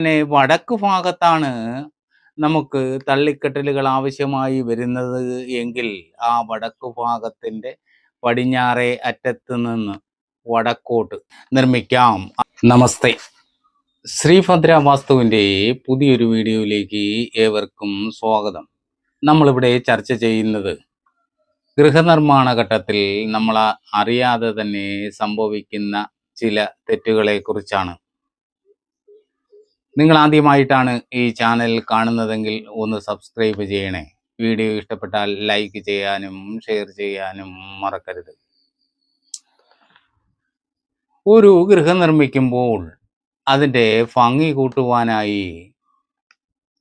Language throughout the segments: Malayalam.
പിന്നെ വടക്ക് ഭാഗത്താണ് നമുക്ക് തള്ളിക്കെട്ടലുകൾ ആവശ്യമായി വരുന്നത് എങ്കിൽ ആ വടക്ക് ഭാഗത്തിന്റെ പടിഞ്ഞാറേ അറ്റത്ത് നിന്ന് വടക്കോട്ട് നിർമ്മിക്കാം. നമസ്തേ. ശ്രീഭദ്ര വാസ്തുവിന്റെ പുതിയൊരു വീഡിയോയിലേക്ക് ഏവർക്കും സ്വാഗതം. നമ്മളിവിടെ ചർച്ച ചെയ്യുന്നത് ഗൃഹനിർമ്മാണ ഘട്ടത്തിൽ നമ്മൾ അറിയാതെ തന്നെ സംഭവിക്കുന്ന ചില തെറ്റുകളെ കുറിച്ചാണ്. നിങ്ങൾ ആദ്യമായിട്ടാണ് ഈ ചാനൽ കാണുന്നതെങ്കിൽ ഒന്ന് സബ്സ്ക്രൈബ് ചെയ്യണേ. വീഡിയോ ഇഷ്ടപ്പെട്ടാൽ ലൈക്ക് ചെയ്യാനും ഷെയർ ചെയ്യാനും മറക്കരുത്. ഒരു ഗൃഹം നിർമ്മിക്കുമ്പോൾ അതിൻ്റെ ഭംഗി കൂട്ടുവാനായി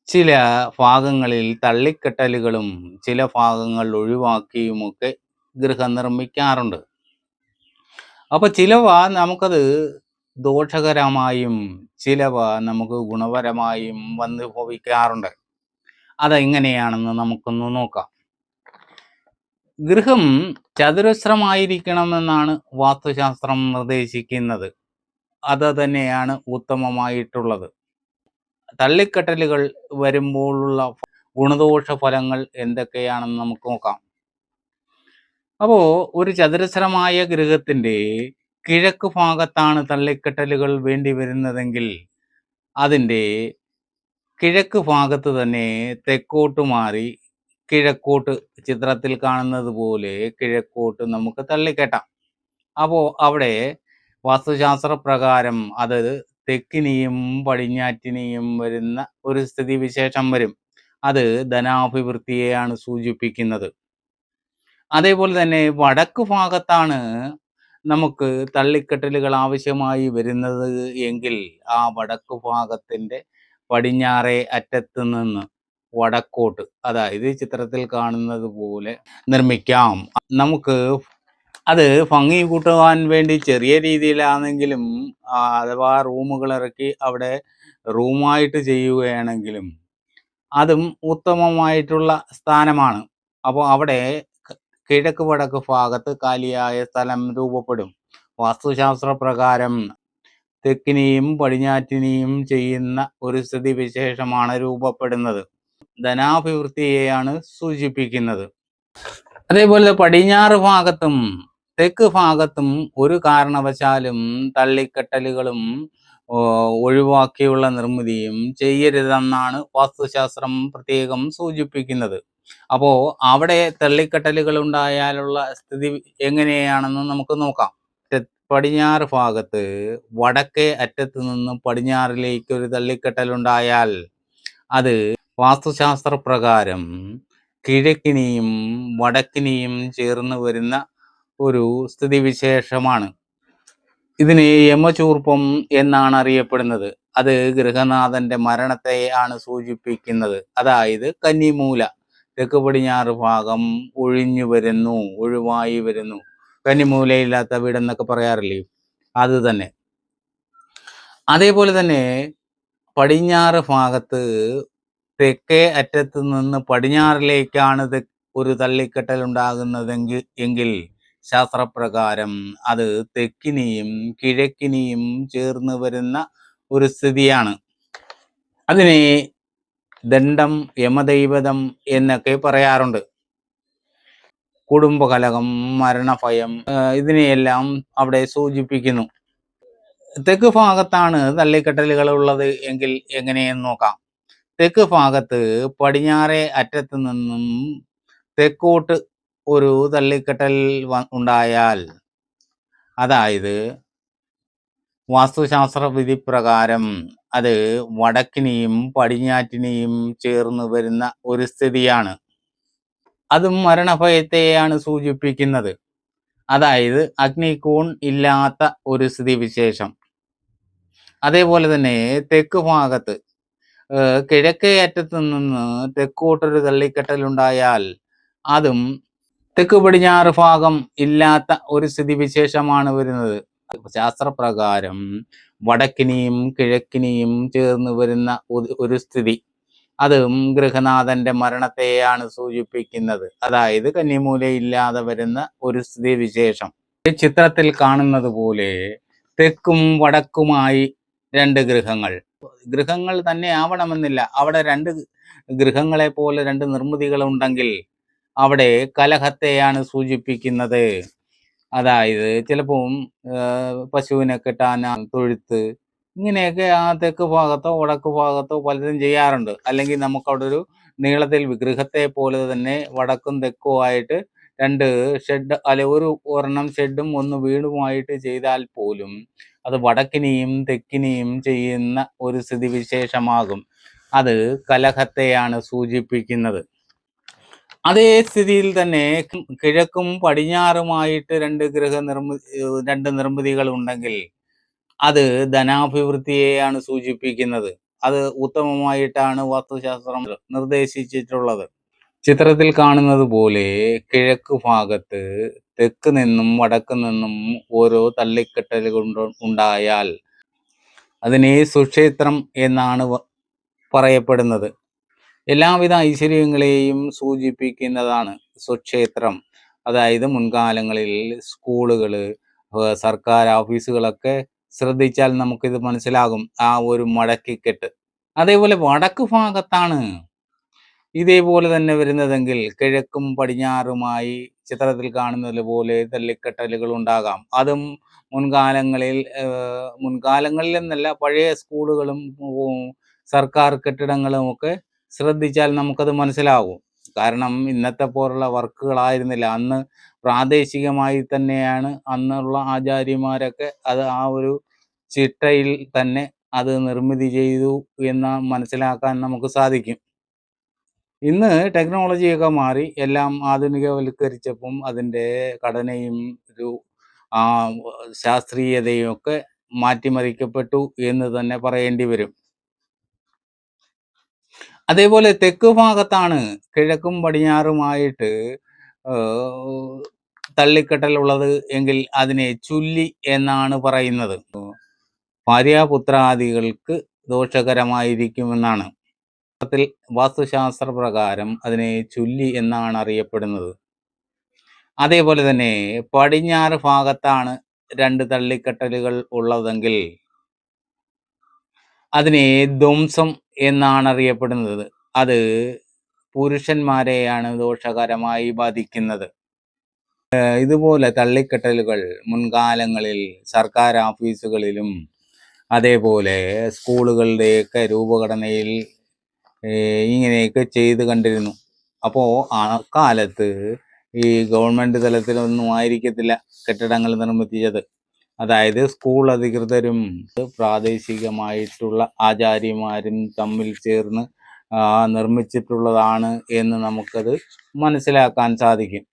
ചില ഭാഗങ്ങളിൽ തള്ളിക്കെട്ടലുകളും ചില ഭാഗങ്ങൾ ഒഴിവാക്കിയുമൊക്കെ ഗൃഹം നിർമ്മിക്കാറുണ്ട്. അപ്പോൾ ചിലവ നമുക്കത് ദോഷകരമായും ചിലവ നമുക്ക് ഗുണപരമായും വന്നു ഭവിക്കാറുണ്ട്. അതെങ്ങനെയാണെന്ന് നമുക്കൊന്ന് നോക്കാം. ഗൃഹം ചതുരശ്രമായിരിക്കണമെന്നാണ് വാസ്തുശാസ്ത്രം നിർദ്ദേശിക്കുന്നത്. അത് തന്നെയാണ് ഉത്തമമായിട്ടുള്ളത്. തള്ളിക്കെട്ടലുകൾ വരുമ്പോഴുള്ള ഗുണദോഷ ഫലങ്ങൾ എന്തൊക്കെയാണെന്ന് നമുക്ക് നോക്കാം. അപ്പോൾ ഒരു ചതുരശ്രമായ ഗൃഹത്തിൻ്റെ കിഴക്ക് ഭാഗത്താണ് തള്ളിക്കെട്ടലുകൾ വേണ്ടി വരുന്നതെങ്കിൽ അതിൻ്റെ കിഴക്ക് ഭാഗത്ത് തന്നെ തെക്കോട്ട് മാറി കിഴക്കോട്ട് ചിത്രത്തിൽ കാണുന്നത് പോലെ കിഴക്കോട്ട് നമുക്ക് തള്ളിക്കെട്ടാം. അപ്പോൾ അവിടെ വാസ്തുശാസ്ത്ര പ്രകാരം അത് തെക്കിനെയും പടിഞ്ഞാറ്റിനെയും വരുന്ന ഒരു സ്ഥിതിവിശേഷം വരും. അത് ധനാഭിവൃദ്ധിയെയാണ് സൂചിപ്പിക്കുന്നത്. അതേപോലെ തന്നെ വടക്ക് ഭാഗത്താണ് നമുക്ക് തള്ളിക്കെട്ടലുകൾ ആവശ്യമായി വരുന്നത് എങ്കിൽ ആ വടക്ക് ഭാഗത്തിൻ്റെ പടിഞ്ഞാറേ അറ്റത്ത് നിന്ന് വടക്കോട്ട്, അതായത് ചിത്രത്തിൽ കാണുന്നത് പോലെ നിർമ്മിക്കാം. നമുക്ക് അത് ഭംഗി കൂട്ടുവാൻ വേണ്ടി ചെറിയ രീതിയിലാണെങ്കിലും അഥവാ റൂമുകൾ ഇറക്കി അവിടെ റൂമായിട്ട് ചെയ്യുകയാണെങ്കിലും അതും ഉത്തമമായിട്ടുള്ള സ്ഥാനമാണ്. അപ്പോൾ അവിടെ കിഴക്ക് വടക്ക് ഭാഗത്ത് കാലിയായ സ്ഥലം രൂപപ്പെടും. വാസ്തുശാസ്ത്ര പ്രകാരം തെക്കിനെയും പടിഞ്ഞാറ്റിനെയും ചെയ്യുന്ന ഒരു സ്ഥിതിവിശേഷമാണ് രൂപപ്പെടുന്നത്. ധനാഭിവൃദ്ധിയെയാണ് സൂചിപ്പിക്കുന്നത്. അതേപോലെ പടിഞ്ഞാറ് ഭാഗത്തും തെക്ക് ഭാഗത്തും ഒരു കാരണവശാലും തള്ളിക്കെട്ടലുകളും ഒഴിവാക്കിയുള്ള നിർമ്മിതിയും ചെയ്യരുതെന്നാണ് വാസ്തുശാസ്ത്രം പ്രത്യേകം സൂചിപ്പിക്കുന്നത്. അപ്പോൾ അവിടെ തള്ളിക്കെട്ടലുകൾ ഉണ്ടായാലുള്ള സ്ഥിതി എങ്ങനെയാണെന്ന് നമുക്ക് നോക്കാം. പടിഞ്ഞാറ് ഭാഗത്ത് വടക്കേ അറ്റത്ത് നിന്ന് പടിഞ്ഞാറിലേക്ക് ഒരു തള്ളിക്കെട്ടലുണ്ടായാൽ അത് വാസ്തുശാസ്ത്ര പ്രകാരം കിഴക്കിനെയും വടക്കിനെയും ചേർന്ന് വരുന്ന ഒരു സ്ഥിതിവിശേഷമാണ്. ഇതിന് യമചൂർപ്പം എന്നാണ് അറിയപ്പെടുന്നത്. അത് ഗൃഹനാഥന്റെ മരണത്തെ ആണ് സൂചിപ്പിക്കുന്നത്. അതായത് കന്നിമൂല, തെക്ക് പടിഞ്ഞാറ് ഭാഗം ഒഴിവായി വരുന്നു. കന്നിമൂലയില്ലാത്ത വീടെന്നൊക്കെ പറയാറില്ലേ, അത് തന്നെ. അതേപോലെ തന്നെ പടിഞ്ഞാറ് ഭാഗത്ത് തെക്കേ അറ്റത്ത് നിന്ന് പടിഞ്ഞാറിലേക്കാണ് ഒരു തള്ളിക്കെട്ടൽ ഉണ്ടാകുന്നതെങ്കിൽ ശാസ്ത്രപ്രകാരം അത് തെക്കിനെയും കിഴക്കിനെയും ചേർന്ന് വരുന്ന ഒരു സ്ഥിതിയാണ്. അതിനെ ദണ്ഡം, യമദൈവതം എന്നൊക്കെ പറയാറുണ്ട്. കുടുംബകലഹം, മരണഭയം, ഇതിനെയെല്ലാം അവിടെ സൂചിപ്പിക്കുന്നു. തെക്ക് ഭാഗത്താണ് തള്ളിക്കെട്ടലുകൾ ഉള്ളത് എങ്കിൽ എങ്ങനെയെന്ന് നോക്കാം. തെക്ക് ഭാഗത്ത് പടിഞ്ഞാറേ അറ്റത്ത് നിന്നും തെക്കോട്ട് ഒരു തള്ളിക്കെട്ടൽ ഉണ്ടായാൽ, അതായത് വാസ്തുശാസ്ത്ര വിധി പ്രകാരം അത് വടക്കിനെയും പടിഞ്ഞാറ്റിനെയും ചേർന്ന് വരുന്ന ഒരു സ്ഥിതിയാണ്. അതും മരണഭയത്തെയാണ് സൂചിപ്പിക്കുന്നത്. അതായത് അഗ്നികോൺ ഇല്ലാത്ത ഒരു സ്ഥിതിവിശേഷം. അതേപോലെ തന്നെ തെക്ക് ഭാഗത്ത് കിഴക്കേ അറ്റത്ത് നിന്ന് തെക്കോട്ടൊരു തള്ളിക്കെട്ടലുണ്ടായാൽ അതും തെക്ക് പടിഞ്ഞാറ് ഭാഗം ഇല്ലാത്ത ഒരു സ്ഥിതിവിശേഷമാണ് വരുന്നത്. ശാസ്ത്രപ്രകാരം വടക്കിനെയും കിഴക്കിനെയും ചേർന്ന് വരുന്ന ഒരു സ്ഥിതി, അതും ഗൃഹനാഥന്റെ മരണത്തെയാണ് സൂചിപ്പിക്കുന്നത്. അതായത് കന്നിമൂലയില്ലാതെ വരുന്ന ഒരു സ്ഥിതിവിശേഷം. ചിത്രത്തിൽ കാണുന്നത് പോലെ തെക്കും വടക്കുമായി രണ്ട് ഗൃഹങ്ങൾ, ഗൃഹങ്ങൾ തന്നെ ആവണമെന്നില്ല. അവിടെ 2 ഗൃഹങ്ങളെ പോലെ 2 നിർമ്മിതികളുണ്ടെങ്കിൽ അവിടെ കലഹത്തെയാണ് സൂചിപ്പിക്കുന്നത്. അതായത് ചിലപ്പം പശുവിനെ കെട്ടാൻ തൊഴുത്ത് ഇങ്ങനെയൊക്കെ ആ തെക്ക് ഭാഗത്തോ വടക്ക് ഭാഗത്തോ പലരും ചെയ്യാറുണ്ട്. അല്ലെങ്കിൽ നമുക്കവിടെ ഒരു നീളത്തിൽ ഗൃഹത്തെ പോലെ തന്നെ വടക്കും തെക്കും ആയിട്ട് 2 ഷെഡ് അല്ലെ ഒരെണ്ണം ഷെഡും 1 വീടുമായിട്ട് ചെയ്താൽ പോലും അത് വടക്കിനെയും തെക്കിനെയും ചെയ്യുന്ന ഒരു സ്ഥിതിവിശേഷമാകും. അത് കലഹത്തെയാണ് സൂചിപ്പിക്കുന്നത്. അതേ സ്ഥിതിയിൽ തന്നെ കിഴക്കും പടിഞ്ഞാറുമായിട്ട് 2 നിർമ്മിതികൾ ഉണ്ടെങ്കിൽ അത് ധനാഭിവൃദ്ധിയെയാണ് സൂചിപ്പിക്കുന്നത്. അത് ഉത്തമമായിട്ടാണ് വാസ്തുശാസ്ത്രം നിർദ്ദേശിച്ചിട്ടുള്ളത്. ചിത്രത്തിൽ കാണുന്നത് പോലെ കിഴക്ക് ഭാഗത്ത് തെക്ക് നിന്നും വടക്ക് നിന്നും ഓരോ തള്ളിക്കെട്ടലുകൾ ഉണ്ടായാൽ അതിനെ സുക്ഷേത്രം എന്നാണ് പറയപ്പെടുന്നത്. എല്ലാവിധ ഐശ്വര്യങ്ങളെയും സൂചിപ്പിക്കുന്നതാണ് സുക്ഷേത്രം. അതായത് മുൻകാലങ്ങളിൽ സ്കൂളുകൾ, സർക്കാർ ഓഫീസുകളൊക്കെ ശ്രദ്ധിച്ചാൽ നമുക്കിത് മനസ്സിലാകും, ആ ഒരു മടക്കിക്കെട്ട്. അതേപോലെ വടക്ക് ഭാഗത്താണ് ഇതേപോലെ തന്നെ വരുന്നതെങ്കിൽ കിഴക്കും പടിഞ്ഞാറുമായി ചിത്രത്തിൽ കാണുന്നത് പോലെ തല്ലിക്കെട്ടലുകൾ ഉണ്ടാകാം. അതും മുൻകാലങ്ങളിൽ എന്നല്ല, പഴയ സ്കൂളുകളും സർക്കാർ കെട്ടിടങ്ങളുമൊക്കെ ശ്രദ്ധിച്ചാൽ നമുക്കത് മനസ്സിലാകും. കാരണം ഇന്നത്തെ പോലുള്ള വർക്കുകളായിരുന്നില്ല. അന്ന് പ്രാദേശികമായി തന്നെയാണ് അന്നുള്ള ആചാര്യന്മാരൊക്കെ അത് ആ ഒരു ചിട്ടയിൽ തന്നെ അത് നിർമ്മിതി ചെയ്തു എന്ന് മനസ്സിലാക്കാൻ നമുക്ക് സാധിക്കും. ഇന്ന് ടെക്നോളജിയൊക്കെ മാറി എല്ലാം ആധുനികവൽക്കരിച്ചപ്പം അതിൻ്റെ ഘടനയും ശാസ്ത്രീയതയും ഒക്കെ മാറ്റിമറിക്കപ്പെട്ടു എന്ന് തന്നെ പറയേണ്ടി വരും. അതേപോലെ തെക്ക് ഭാഗത്താണ് കിഴക്കും പടിഞ്ഞാറുമായിട്ട് തള്ളിക്കെട്ടലുള്ളത് എങ്കിൽ അതിനെ ചുല്ലി എന്നാണ് പറയുന്നത്. ഭാര്യാപുത്രാദികൾക്ക് ദോഷകരമായിരിക്കുമെന്നാണ്. വാസ്തുശാസ്ത്ര പ്രകാരം അതിനെ ചുല്ലി എന്നാണ് അറിയപ്പെടുന്നത്. അതേപോലെ തന്നെ പടിഞ്ഞാറ് ഭാഗത്താണ് 2 തള്ളിക്കെട്ടലുകൾ ഉള്ളതെങ്കിൽ അതിനെ ധ്വംസം എന്നാണ് അറിയപ്പെടുന്നത്. അത് പുരുഷന്മാരെയാണ് ദോഷകരമായി ബാധിക്കുന്നത്. ഇതുപോലെ തള്ളിക്കെട്ടലുകൾ മുൻകാലങ്ങളിൽ സർക്കാർ ഓഫീസുകളിലും അതേപോലെ സ്കൂളുകളുടെയൊക്കെ രൂപഘടനയിൽ ഇങ്ങനെയൊക്കെ ചെയ്ത് കണ്ടിരുന്നു. അപ്പോൾ ആ കാലത്ത് ഈ ഗവൺമെൻറ് തലത്തിലൊന്നും ആയിരിക്കത്തില്ല കെട്ടിടങ്ങൾ നിർമ്മിച്ചത്. അതായത് സ്കൂൾ അധികൃതരും പ്രാദേശികമായിട്ടുള്ള ആചാര്യന്മാരും തമ്മിൽ ചേർന്ന് നിർമ്മിച്ചിട്ടുള്ളതാണ് എന്ന് നമുക്കത് മനസ്സിലാക്കാൻ സാധിക്കും.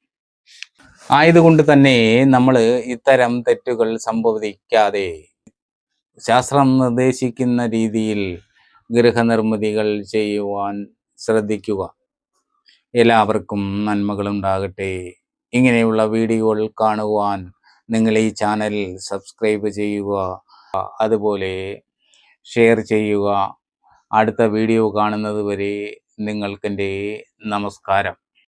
ആയതുകൊണ്ട് തന്നെ നമ്മൾ ഇത്തരം തെറ്റുകൾ സംഭവിക്കാതെ ശാസ്ത്രം നിർദ്ദേശിക്കുന്ന രീതിയിൽ ഗൃഹനിർമ്മിതികൾ ചെയ്യുവാൻ ശ്രദ്ധിക്കുക. എല്ലാവർക്കും നന്മകളുണ്ടാകട്ടെ. ഇങ്ങനെയുള്ള വീഡിയോകൾ കാണുവാൻ നിങ്ങൾ ഈ ചാനൽ സബ്സ്ക്രൈബ് ചെയ്യുക, അതുപോലെ ഷെയർ ചെയ്യുക. അടുത്ത വീഡിയോ കാണുന്നത് വരെ നിങ്ങൾക്കെൻ്റെ നമസ്കാരം.